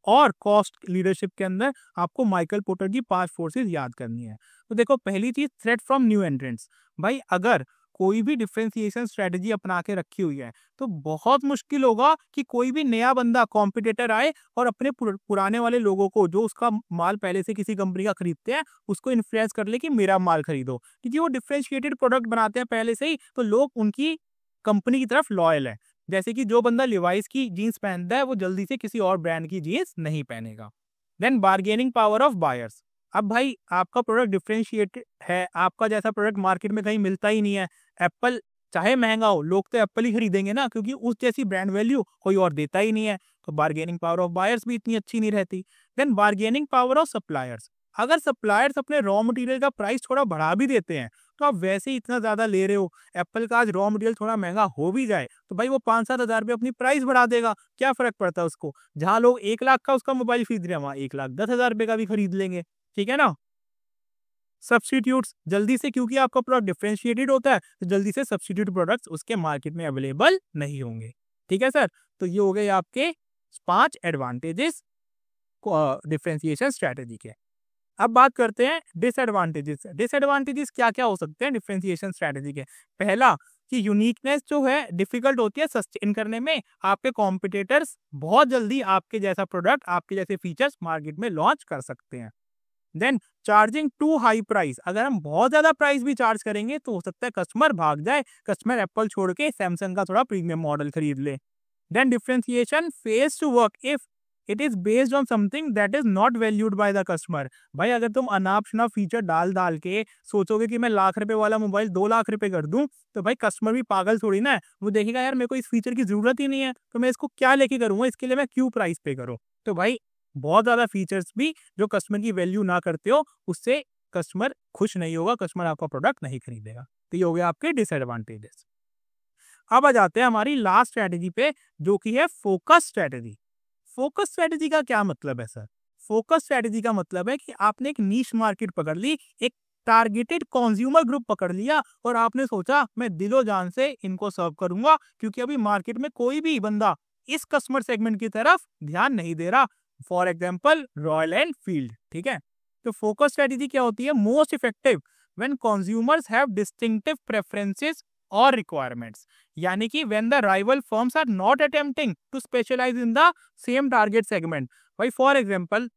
Speaker 1: और कॉस्ट लीडरशिप के अंदर आपको माइकल पोर्टर की 5 फोर्सेस याद करनी है। तो देखो, पहली चीज थ्रेट फ्रॉम न्यू एंट्रेंट्स। भाई अगर कोई भी डिफरेंशिएशन स्ट्रेटेजी अपना के रखी हुई है तो बहुत मुश्किल होगा कि कोई भी नया बंदा कॉम्पिटिटर आए और अपने पुराने वाले लोगों को, जो उसका माल पहले से किसी कंपनी का खरीदते हैं, उसको इन्फ्लुएंस कर ले कि मेरा माल खरीदो, क्योंकि वो डिफरेंशिएटेड प्रोडक्ट बनाते हैं पहले से ही, तो लोग उनकी कंपनी की तरफ लॉयल है। जैसे कि जो बंदा लिवाइस की जीन्स पहनता है वो जल्दी से किसी और ब्रांड की जीन्स नहीं पहनेगा। Then bargaining power of buyers. अब भाई आपका प्रोडक्ट डिफरेंशिएटेड है, आपका जैसा प्रोडक्ट मार्केट में कहीं मिलता ही नहीं है। एप्पल चाहे महंगा हो, लोग तो एप्पल ही खरीदेंगे ना, क्योंकि उस जैसी ब्रांड वैल्यू कोई और देता ही नहीं है। तो बार्गेनिंग पावर ऑफ बायर्स भी इतनी अच्छी नहीं रहती। Then bargaining power of suppliers. अगर सप्लायर्स अपने रॉ मटेरियल का प्राइस थोड़ा बढ़ा भी देते हैं तो आप वैसे ही इतना ज्यादा ले रहे हो, एप्पल का आज रॉ मटेरियल थोड़ा महंगा हो भी जाए तो भाई वो 5-7 हजार रुपये अपनी प्राइस बढ़ा देगा, क्या फर्क पड़ता है उसको। जहां लोग 1 लाख का उसका मोबाइल खरीद रहे हैं वहां 1,10,000 रुपये का भी खरीद लेंगे, ठीक है ना। सब्स्टिट्यूट्स जल्दी से, क्योंकि आपका प्रोडक्ट डिफरेंशिएटेड होता है तो जल्दी से सब्स्टिट्यूट प्रोडक्ट्स उसके मार्केट में अवेलेबल नहीं होंगे, ठीक है सर। तो ये हो गए आपके 5 एडवांटेजेस डिफरेंशिएशन स्ट्रेटेजी के। अब बात करते हैं डिसएडवांटेजेस। डिसएडवांटेजेस क्या क्या हो सकते हैं डिफरेंशिएशन स्ट्रेटेजी के। पहला कि यूनिकनेस जो है डिफिकल्ट होती है सस्टेन करने में। आपके कॉम्पिटिटर्स बहुत जल्दी आपके जैसा प्रोडक्ट, आपके जैसे फीचर्स मार्केट में लॉन्च कर सकते हैं। Then charging too high price. अगर हम बहुत ज्यादा प्राइस भी चार्ज करेंगे तो हो सकता है कस्टमर भाग जाए, कस्टमर एप्पल छोड़ के सैमसंग का थोड़ा प्रीमियम मॉडल खरीद ले। Then differentiation fails to work if it is based on something that is not valued by the customer. भाई अगर तुम अनाप शनाप फीचर डाल डाल के सोचोगे कि मैं लाख रुपए वाला मोबाइल 2 लाख रुपए कर दूं, तो भाई कस्टमर भी पागल थोड़ी ना है, वो देखेगा यार मेरे को इस फीचर की जरूरत ही नहीं है तो मैं इसको क्या लेके करूंगा, इसके लिए मैं क्यों प्राइस पे करूं। तो भाई बहुत ज्यादा फीचर्स भी जो कस्टमर की वैल्यू ना करते हो उससे कस्टमर खुश नहीं होगा, कस्टमर आपका प्रोडक्ट नहीं खरीदेगा। तो ये हो गया आपके डिसएडवांटेजेस। अब आ जाते हैं हमारी लास्ट स्ट्रेटेजी पे, जो कि है फोकस स्ट्रेटेजी। फोकस स्ट्रेटेजी का क्या मतलब है सर। फोकस स्ट्रेटेजी का मतलब है कि आपने एक नीश मार्केट पकड़ ली, एक टारगेटेड कंज्यूमर ग्रुप पकड़ लिया और आपने सोचा मैं दिलो जान से इनको सर्व करूंगा, क्योंकि अभी मार्केट में कोई भी बंदा इस कस्टमर सेगमेंट की तरफ ध्यान नहीं दे रहा। फॉर एग्जाम्पल रॉयल एनफील्ड, ठीक है। तो फोकस स्ट्रेटेजी क्या होती है, most effective when consumers have distinctive preferences और रिक्वायरमेंट्स। यानी कि when the rival firms are not attempting to specialise in the same target segment. भाई फॉर एग्जांपल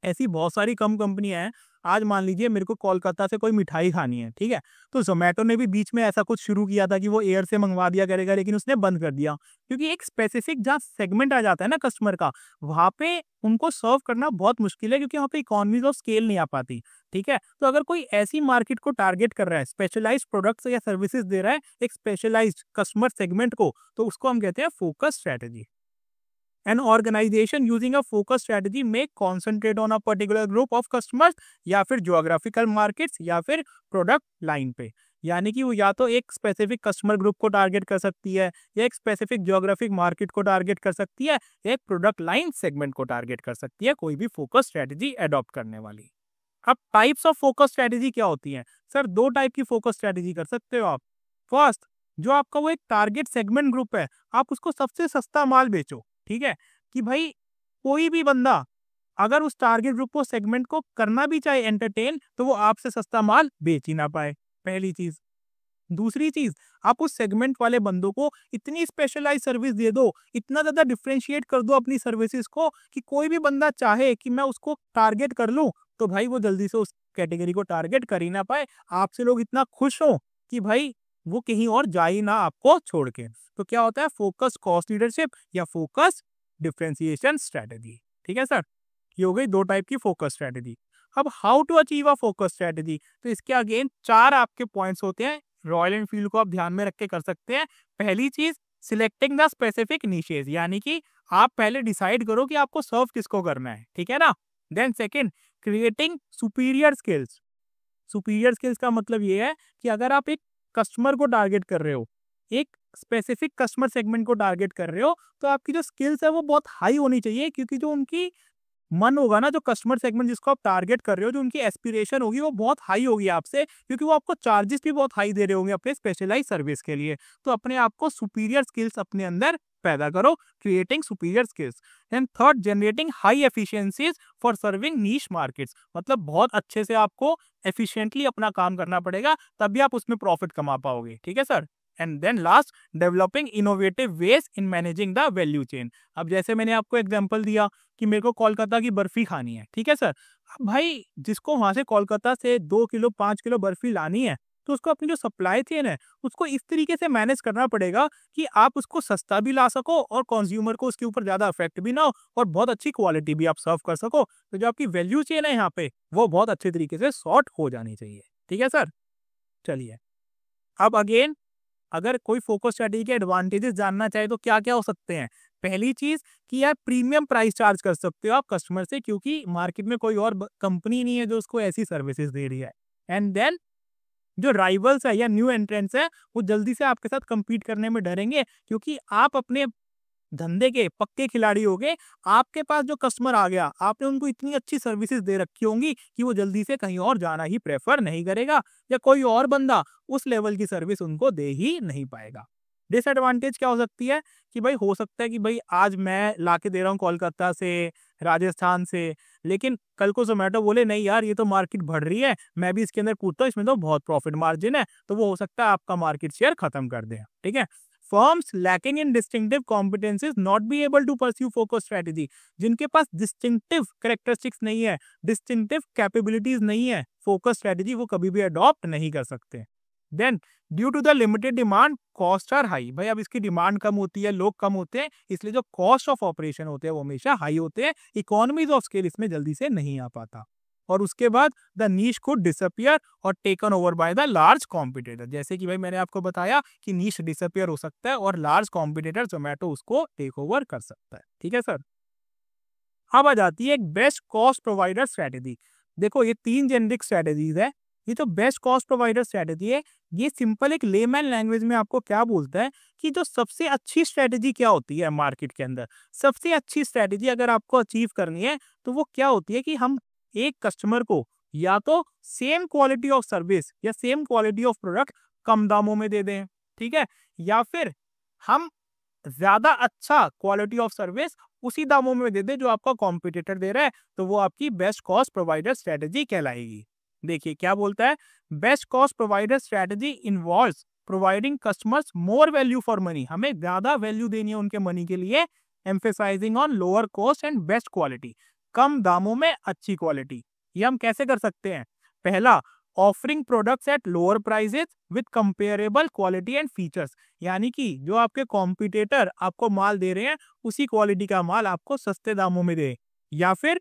Speaker 1: ऐसी बहुत सारी कम कंपनियां हैं। आज मान लीजिए मेरे को कोलकाता से कोई मिठाई खानी है, ठीक है, तो जोमेटो ने भी बीच में ऐसा कुछ शुरू किया था कि वो एयर से मंगवा दिया करेगा, लेकिन उसने बंद कर दिया, क्योंकि एक स्पेसिफिक जहाँ सेगमेंट आ जाता है ना कस्टमर का, वहां पे उनको सर्व करना बहुत मुश्किल है, क्योंकि वहाँ पे इकोनॉमीज ऑफ स्केल नहीं आ पाती, ठीक है। तो अगर कोई ऐसी मार्केट को टारगेट कर रहा है, स्पेशलाइज्ड प्रोडक्ट्स या सर्विसेज दे रहा है एक स्पेशलाइज्ड कस्टमर सेगमेंट को, तो उसको हम कहते हैं focus strategy. An organization using a focus strategy may concentrate on a particular group of customers या फिर geographical markets या फिर product line पे। यानी कि वो या तो एक स्पेसिफिक कस्टमर ग्रुप को टारगेट कर सकती है, या एक स्पेसिफिक जियोग्राफिक मार्केट को टारगेट कर सकती है, या एक प्रोडक्ट लाइन सेगमेंट को टारगेट कर सकती है, कोई भी फोकस स्ट्रेटेजी अडॉप्ट करने वाली। अब टाइप्स ऑफ फोकस स्ट्रेटेजी क्या होती हैं सर। 2 टाइप की फोकस स्ट्रेटेजी कर सकते हो आप। फर्स्ट, जो आपका वो एक टारगेट सेगमेंट ग्रुप है, आप उसको सबसे सस्ता माल बेचो, ठीक है, कि भाई कोई भी बंदा अगर उस टारगेट ग्रुप को सेगमेंट को करना भी चाहे एंटरटेन, तो वो आपसे सस्ता माल बेच ही ना पाए, पहली चीज। दूसरी चीज, आप उस सेगमेंट वाले बंदों को इतनी स्पेशलाइज सर्विस दे दो, इतना ज्यादा डिफरेंशिएट कर दो अपनी सर्विसेज को कि कोई भी बंदा चाहे कि मैं उसको टारगेट कर लूं तो भाई वो जल्दी से उस कैटेगरी को टारगेट कर ही ना पाए, आपसे लोग इतना खुश हो कि भाई वो कहीं और जा ही ना आपको छोड़ के। तो क्या होता है, फोकस कॉस्ट लीडरशिप या फोकस डिफरेंशिएशन स्ट्रेटेजी, ठीक है सर। ये हो गई 2 टाइप की फोकस स्ट्रेटेजी। अब how to achieve a focus strategy, तो इसके अगेन 4 आपके पॉइंट्स होते हैं। रॉयल एनफील्ड को आप ध्यान में रख के कर सकते हैं। पहली चीज, सिलेक्टिंग द स्पेसिफिक निशेज, यानी कि आप पहले डिसाइड करो कि आपको सर्व किसको करना है, ठीक है ना। Then second, creating superior skills. Superior skills का मतलब ये है कि अगर आप एक कस्टमर को टारगेट कर रहे हो, एक स्पेसिफिक कस्टमर सेगमेंट को टारगेट कर रहे हो, तो आपकी जो स्किल्स है वो बहुत हाई होनी चाहिए, क्योंकि जो उनकी मन होगा ना, जो कस्टमर सेगमेंट जिसको आप टारगेट कर रहे हो, जो उनकी एस्पिरेशन होगी वो बहुत हाई होगी आपसे, क्योंकि वो आपको चार्जेस भी बहुत हाई दे रहे होंगे अपने स्पेशलाइज सर्विस के लिए। तो अपने आप को सुपीरियर स्किल्स अपने अंदर पैदा करो, creating superior skills. And third, generating high efficiencies for serving niche markets. मतलब बहुत अच्छे से आपको एफिशिएंटली अपना काम करना पड़ेगा, तभी आप उसमें प्रॉफिट कमा पाओगे। ठीक है sir. And then last, developing innovative ways in managing the value chain. अब जैसे मैंने आपको एग्जांपल दिया कि मेरे को कोलकाता की बर्फी खानी है, ठीक है सर। अब भाई जिसको वहां से कोलकाता से 2 किलो 5 किलो बर्फी लानी है, तो उसको अपनी जो सप्लाई चेन है उसको इस तरीके से मैनेज करना पड़ेगा कि आप उसको सस्ता भी ला सको और कंज्यूमर को उसके ऊपर ज्यादा इफेक्ट भी ना हो, और बहुत अच्छी क्वालिटी भी आप सर्व कर सको। तो जो आपकी वैल्यू चेन है यहाँ पे, वो बहुत अच्छे तरीके से सॉर्ट हो जानी चाहिए। ठीक है सर। चलिए, अब अगेन, अगर कोई फोकस स्ट्रेटजी के एडवांटेजेस जानना चाहे तो क्या क्या हो सकते हैं। पहली चीज कि यार प्रीमियम प्राइस चार्ज कर सकते हो आप कस्टमर से, क्योंकि मार्केट में कोई और कंपनी नहीं है जो उसको ऐसी सर्विसेज दे रही है। एंड देन जो राइवल्स है या न्यू एंट्रेंट्स है, वो जल्दी से आपके साथ compete करने में डरेंगे, क्योंकि आप अपने धंधे के पक्के खिलाड़ी हो गए। आपके पास जो कस्टमर आ गया, आपने उनको इतनी अच्छी सर्विसेज दे रखी होंगी कि वो जल्दी से कहीं और जाना ही प्रेफर नहीं करेगा, या कोई और बंदा उस लेवल की सर्विस उनको दे ही नहीं पाएगा। डिसएडवांटेज क्या हो सकती है कि भाई हो सकता है कि भाई आज मैं लाके दे रहा हूँ कोलकाता से, राजस्थान से, लेकिन कल को जोमेटो बोले नहीं यार ये तो मार्केट बढ़ रही है, मैं भी इसके अंदर कूदता हूँ, इसमें तो बहुत प्रॉफिट मार्जिन है, तो वो हो सकता है आपका मार्केट शेयर खत्म कर दे। ठीक है। Firms lacking in distinctive competencies not be able to pursue focus strategy। जिनके पास distinctive characteristics नहीं है, distinctive capabilities नहीं है, focus strategy वो कभी भी adopt नहीं कर सकते। Then due to the limited demand, cost are high। भाई अब इसकी डिमांड कम होती है, लोग कम होते हैं, इसलिए जो कॉस्ट ऑफ ऑपरेशन होते हैं वो हमेशा हाई होते हैं, इकोनॉमीज ऑफ स्केल इसमें जल्दी से नहीं आ पाता। और उसके बाद द नीश कुड डिसअपियर और taken over by the large competitor. जैसे कि भाई मैंने आपको बताया कि नीश डिसअपियर हो सकता है और लार्ज कॉम्पिटिटर जोमेटो उसको टेक ओवर कर सकता है। ठीक है सर। अब आ जाती है एक बेस्ट कॉस्ट प्रोवाइडर स्ट्रेटेजी। देखो ये 3 जेनरिक स्ट्रेटेजीज है। ये तो बेस्ट कॉस्ट प्रोवाइडर स्ट्रेटेजी है, ये सिंपल एक लेमैन लैंग्वेज में आपको क्या बोलता है कि जो सबसे अच्छी स्ट्रेटेजी क्या होती है मार्केट के अंदर। सबसे अच्छी स्ट्रेटेजी अगर आपको अचीव करनी है तो वो क्या होती है कि हम एक कस्टमर को या तो सेम क्वालिटी ऑफ सर्विस या सेम क्वालिटी ऑफ प्रोडक्ट कम दामों में दे दें, ठीक है, या फिर हम ज्यादा अच्छा क्वालिटी ऑफ सर्विस उसी दामों में दे दें जो आपका कॉम्पिटिटर दे रहा है, तो वो आपकी बेस्ट कॉस्ट प्रोवाइडर स्ट्रेटेजी कहलाएगी। देखिए क्या बोलता है, best cost provider strategy involves providing customers more value for money. हमें ज्यादा वैल्यू देनी है उनके मनी के लिए, emphasising on lower cost and best quality. कम दामों में अच्छी क्वालिटी। ये हम कैसे कर सकते हैं। पहला, offering products at lower prices with comparable quality and features. यानी कि जो आपके कॉम्पिटिटर आपको माल दे रहे हैं उसी क्वालिटी का माल आपको सस्ते दामों में दे। या फिर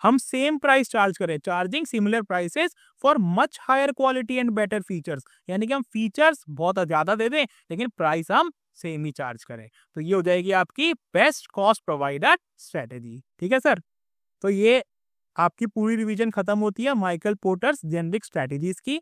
Speaker 1: हम सेम प्राइस चार्ज करें, charging similar prices for much higher quality and better features. यानी कि हम फीचर्स बहुत ज्यादा दे दें लेकिन प्राइस हम सेम ही चार्ज करें। तो ये हो जाएगी आपकी बेस्ट कॉस्ट प्रोवाइडर स्ट्रेटेजी। ठीक है सर। तो ये आपकी पूरी रिवीजन खत्म होती है माइकल पोर्टर्स जेनरिक स्ट्रेटेजीज की।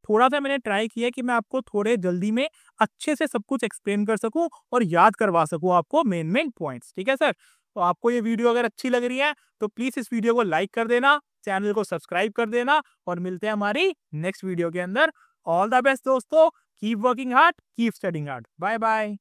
Speaker 1: थोड़ा सा मैंने ट्राई किया कि मैं आपको थोड़े जल्दी में अच्छे से सब कुछ एक्सप्लेन कर सकूं और याद करवा सकूं आपको मेन पॉइंट्स। ठीक है सर। तो आपको ये वीडियो अगर अच्छी लग रही है तो प्लीज इस वीडियो को लाइक कर देना, चैनल को सब्सक्राइब कर देना, और मिलते हैं हमारी नेक्स्ट वीडियो के अंदर। ऑल द बेस्ट दोस्तों, keep working hard, keep studying hard. Bye bye.